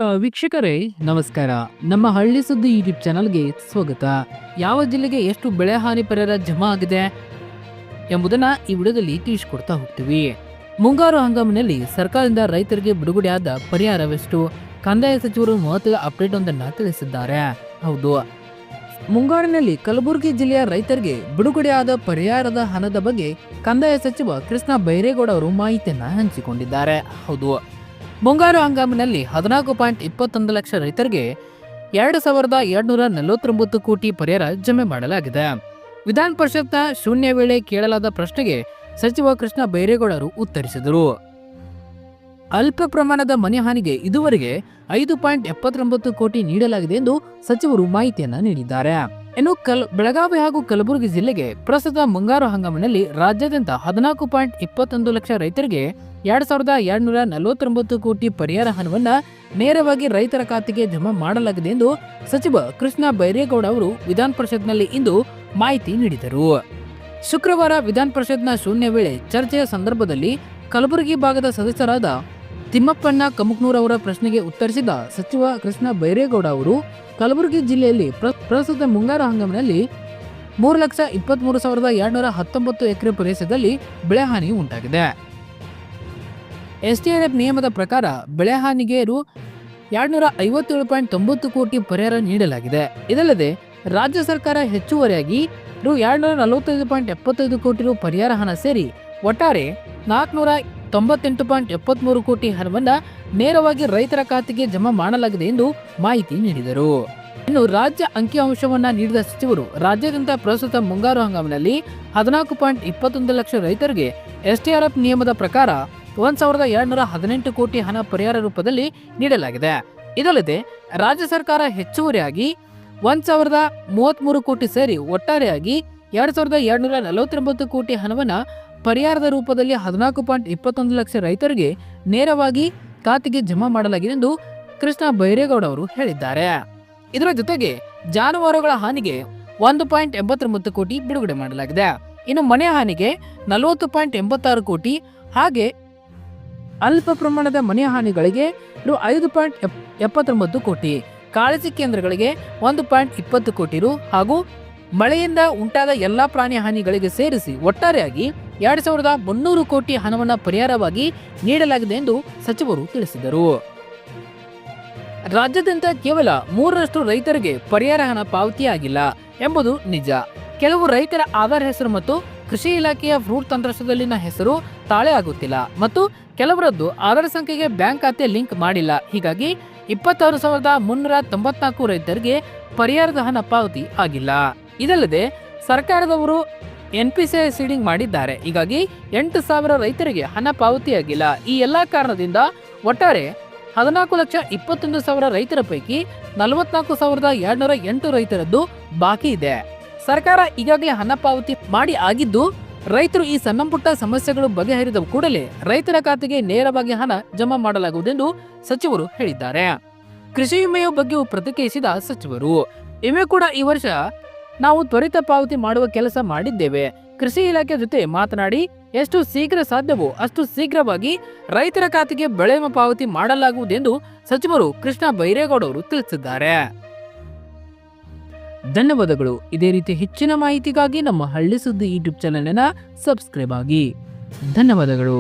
ವೀಕ್ಷಕರೇ ನಮಸ್ಕಾರ. ನಮ್ಮ ಹಳ್ಳಿ ಸುದ್ದಿ ಯೂಟ್ಯೂಬ್ ಚಾನಲ್ಗೆ ಸ್ವಾಗತ. ಯಾವ ಜಿಲ್ಲೆಗೆ ಎಷ್ಟು ಬೆಳೆ ಹಾನಿ ಪರಿಹಾರ ಜಮಾ ಆಗಿದೆ ಎಂಬುದನ್ನ ಈ ವಿಡಿಯೋದಲ್ಲಿ ತಿಳಿಸಿಕೊಡ್ತಾ ಹೋಗ್ತೀವಿ. ಮುಂಗಾರು ಹಂಗಾಮಿನಲ್ಲಿ ಸರ್ಕಾರದಿಂದ ರೈತರಿಗೆ ಬಿಡುಗಡೆಯಾದ ಪರಿಹಾರವೆಷ್ಟು? ಕಂದಾಯ ಸಚಿವರು ಮಹತ್ವದ ಅಪ್ಡೇಟ್ ಒಂದನ್ನ ತಿಳಿಸಿದ್ದಾರೆ. ಹೌದು, ಮುಂಗಾರಿನಲ್ಲಿ ಕಲಬುರಗಿ ಜಿಲ್ಲೆಯ ರೈತರಿಗೆ ಬಿಡುಗಡೆಯಾದ ಪರಿಹಾರದ ಹಣದ ಬಗ್ಗೆ ಕಂದಾಯ ಸಚಿವ ಕೃಷ್ಣ ಬೈರೇಗೌಡ ಅವರು ಮಾಹಿತಿಯನ್ನ ಹಂಚಿಕೊಂಡಿದ್ದಾರೆ. ಹೌದು, ಮುಂಗಾರು ಹಂಗಾಮಿನಲ್ಲಿ 14.21 ಲಕ್ಷ ರೈತರಿಗೆ 2,249 ಕೋಟಿ ಪರಿಹಾರ ಜಮೆ ಮಾಡಲಾಗಿದೆ. ವಿಧಾನ ಪರಿಷತ್ನ ಶೂನ್ಯ ವೇಳೆ ಕೇಳಲಾದ ಪ್ರಶ್ನೆಗೆ ಸಚಿವ ಕೃಷ್ಣ ಬೈರೇಗೌಡ ಅವರು ಉತ್ತರಿಸಿದರು. ಅಲ್ಪ ಪ್ರಮಾಣದ ಮನೆ ಹಾನಿಗೆ ಇದುವರೆಗೆ 5.79 ಕೋಟಿ ನೀಡಲಾಗಿದೆ ಎಂದು ಸಚಿವರು ಮಾಹಿತಿಯನ್ನ ನೀಡಿದ್ದಾರೆ. ಇನ್ನು ಬೆಳಗಾವಿ ಹಾಗೂ ಕಲಬುರಗಿ ಜಿಲ್ಲೆಗೆ ಪ್ರಸ್ತುತ ಮುಂಗಾರು ಹಂಗಾಮಿನಲ್ಲಿ ರಾಜ್ಯಾದ್ಯಂತ 14.21 ಲಕ್ಷ ರೈತರಿಗೆ 2,249 ಕೋಟಿ ಪರಿಹಾರ ಹಣವನ್ನ ನೇರವಾಗಿ ರೈತರ ಖಾತೆಗೆ ಜಮಾ ಮಾಡಲಾಗಿದೆ ಎಂದು ಸಚಿವ ಕೃಷ್ಣ ಬೈರೇಗೌಡ ಅವರು ವಿಧಾನ ಪರಿಷತ್ನಲ್ಲಿ ಇಂದು ಮಾಹಿತಿ ನೀಡಿದರು. ಶುಕ್ರವಾರ ವಿಧಾನ ಪರಿಷತ್ನ ಶೂನ್ಯ ವೇಳೆ ಚರ್ಚೆಯ ಸಂದರ್ಭದಲ್ಲಿ ಕಲಬುರಗಿ ಭಾಗದ ಸದಸ್ಯರಾದ ತಿಮ್ಮಪ್ಪಣ್ಣ ಕಮಕ್ನೂರ್ ಅವರ ಪ್ರಶ್ನೆಗೆ ಉತ್ತರಿಸಿದ ಸಚಿವ ಕೃಷ್ಣ ಬೈರೇಗೌಡ ಅವರು ಕಲಬುರಗಿ ಜಿಲ್ಲೆಯಲ್ಲಿ ಪ್ರಸ್ತುತ ಮುಂಗಾರು ಹಂಗಾಮಿನಲ್ಲಿ 3,23,219 ಎಕರೆ ಪ್ರದೇಶದಲ್ಲಿ ಬೆಳೆ ಹಾನಿ ಉಂಟಾಗಿದೆ. ಎಸ್ಡಿಆರ್ಎಫ್ ನಿಯಮದ ಪ್ರಕಾರ ಬೆಳೆ ಹಾನಿಗೆ ರು 257.90 ಕೋಟಿ ಪರಿಹಾರ ನೀಡಲಾಗಿದೆ. ಇದಲ್ಲದೆ ರಾಜ್ಯ ಸರ್ಕಾರ ಹೆಚ್ಚುವರಿಯಾಗಿ ರು 245.75 ಕೋಟಿ ರು ಪರಿಹಾರ ಹಣ ಸೇರಿ ಒಟ್ಟಾರೆ 498.73 ಕೋಟಿ ಹಣವನ್ನ ನೇರವಾಗಿ ರೈತರ ಖಾತೆಗೆ ಜಮಾ ಮಾಡಲಾಗಿದೆ ಎಂದು ಮಾಹಿತಿ ನೀಡಿದರು. ಇನ್ನು ರಾಜ್ಯ ಅಂಕಿಅಂಶವನ್ನ ನೀಡಿದ ಸಚಿವರು ರಾಜ್ಯಾದ್ಯಂತ ಪ್ರಸ್ತುತ ಮುಂಗಾರು ಹಂಗಾಮಿನಲ್ಲಿ 14.21 ಲಕ್ಷ ರೈತರಿಗೆ ಎಸ್ಡಿಆರ್ಎಫ್ ನಿಯಮದ ಪ್ರಕಾರ 1,218 ಕೋಟಿ ಹಣ ಪರಿಹಾರ ರೂಪದಲ್ಲಿ ನೀಡಲಾಗಿದೆ. ಇದಲ್ಲದೆ ರಾಜ್ಯ ಸರ್ಕಾರ ಹೆಚ್ಚುವರಿಯಾಗಿ 1,033 ಕೋಟಿ ಸೇರಿ ಒಟ್ಟಾರೆಯಾಗಿ 2,249 ಕೋಟಿ ಹಣವನ್ನ ಪರಿಹಾರದ ರೂಪದಲ್ಲಿ 14.21 ಲಕ್ಷ ರೈತರಿಗೆ ನೇರವಾಗಿ ಖಾತೆಗೆ ಜಮಾ ಮಾಡಲಾಗಿದೆ ಎಂದು ಕೃಷ್ಣ ಬೈರೇಗೌಡ ಅವರು ಹೇಳಿದ್ದಾರೆ. ಇದರ ಜೊತೆಗೆ ಜಾನುವಾರುಗಳ ಹಾನಿಗೆ 1.89 ಕೋಟಿ ಬಿಡುಗಡೆ ಮಾಡಲಾಗಿದೆ. ಇನ್ನು ಮನೆ ಹಾನಿಗೆ 40.86 ಕೋಟಿ, ಹಾಗೆ ಅಲ್ಪ ಪ್ರಮಾಣದ ಮನೆ ಹಾನಿಗಳಿಗೆ 5.79 ಕೋಟಿ, ಕಾಳಜಿ ಕೇಂದ್ರಗಳಿಗೆ 1.20 ಕೋಟಿ ರು ಹಾಗೂ ಮಳೆಯಿಂದ ಉಂಟಾದ ಎಲ್ಲಾ ಪ್ರಾಣಿ ಹಾನಿಗಳಿಗೆ ಸೇರಿಸಿ ಒಟ್ಟಾರೆಯಾಗಿ 2,300 ಕೋಟಿ ಹಣವನ್ನು ಪರಿಹಾರವಾಗಿ ನೀಡಲಾಗಿದೆ ಎಂದು ಸಚಿವರು ತಿಳಿಸಿದರು. ರಾಜ್ಯಾದ್ಯಂತ ಕೇವಲ 3ರಷ್ಟು ರೈತರಿಗೆ ಪರಿಹಾರ ಹಣ ಪಾವತಿಯಾಗಿಲ್ಲ ಎಂಬುದು ನಿಜ. ಕೆಲವು ರೈತರ ಆಧಾರ್ ಹೆಸರು ಮತ್ತು ಕೃಷಿ ಇಲಾಖೆಯ ಫ್ರೂಟ್ ತಂತ್ರಾಂಶದಲ್ಲಿನ ಹೆಸರು ತಾಳೆ ಆಗುತ್ತಿಲ್ಲ ಮತ್ತು ಕೆಲವರದ್ದು ಆಧಾರ್ ಸಂಖ್ಯೆಗೆ ಬ್ಯಾಂಕ್ ಖಾತೆ ಲಿಂಕ್ ಮಾಡಿಲ್ಲ. ಹೀಗಾಗಿ 26,394 ರೈತರಿಗೆ ಪರಿಹಾರದ ಹಣ ಪಾವತಿ ಆಗಿಲ್ಲ. ಇದಲ್ಲದೆ ಸರ್ಕಾರದವರು NPCI ಸೀಡಿಂಗ್ ಮಾಡಿದ್ದಾರೆ. ಹೀಗಾಗಿ 8,000 ರೈತರಿಗೆ ಹಣ ಪಾವತಿಯಾಗಿಲ್ಲ. ಈ ಎಲ್ಲಾ ಕಾರಣದಿಂದ ಒಟ್ಟಾರೆ 14,21,000 ರೈತರ ಪೈಕಿ 44,208 ರೈತರದ್ದು ಬಾಕಿ ಇದೆ. ಸರ್ಕಾರ ಈಗಾಗಲೇ ಹಣ ಪಾವತಿ ಮಾಡಿ ಆಗಿದ್ದು, ರೈತರು ಈ ಸಣ್ಣ ಪುಟ್ಟ ಸಮಸ್ಯೆಗಳು ಬಗೆಹರಿದ ಕೂಡಲೇ ರೈತರ ಖಾತೆಗೆ ನೇರವಾಗಿ ಹಣ ಜಮಾ ಮಾಡಲಾಗುವುದೆಂದು ಸಚಿವರು ಹೇಳಿದ್ದಾರೆ. ಕೃಷಿ ವಿಮೆಯ ಬಗ್ಗೆ ಪ್ರತಿಕ್ರಿಯಿಸಿದ ಸಚಿವರು, ವಿಮೆ ಕೂಡ ಈ ವರ್ಷ ನಾವು ತ್ವರಿತ ಪಾವತಿ ಮಾಡುವ ಕೆಲಸ ಮಾಡಿದ್ದೇವೆ. ಕೃಷಿ ಇಲಾಖೆ ಜೊತೆ ಮಾತನಾಡಿ ಎಷ್ಟು ಶೀಘ್ರ ಸಾಧ್ಯವೋ ಅಷ್ಟು ಶೀಘ್ರವಾಗಿ ರೈತರ ಖಾತೆಗೆ ಬೆಳೆ ವಿಮೆ ಪಾವತಿ ಮಾಡಲಾಗುವುದೆಂದು ಸಚಿವರು ಕೃಷ್ಣ ಬೈರೇಗೌಡ ಅವರು ತಿಳಿಸಿದ್ದಾರೆ. ಧನ್ಯವಾದಗಳು. ಇದೇ ರೀತಿ ಹೆಚ್ಚಿನ ಮಾಹಿತಿಗಾಗಿ ನಮ್ಮ ಹಳ್ಳಿ ಸುದ್ದಿ ಯೂಟ್ಯೂಬ್ ಚಾನೆಲ್ ಅನ್ನು ಸಬ್ಸ್ಕ್ರೈಬ್ ಆಗಿ. ಧನ್ಯವಾದಗಳು.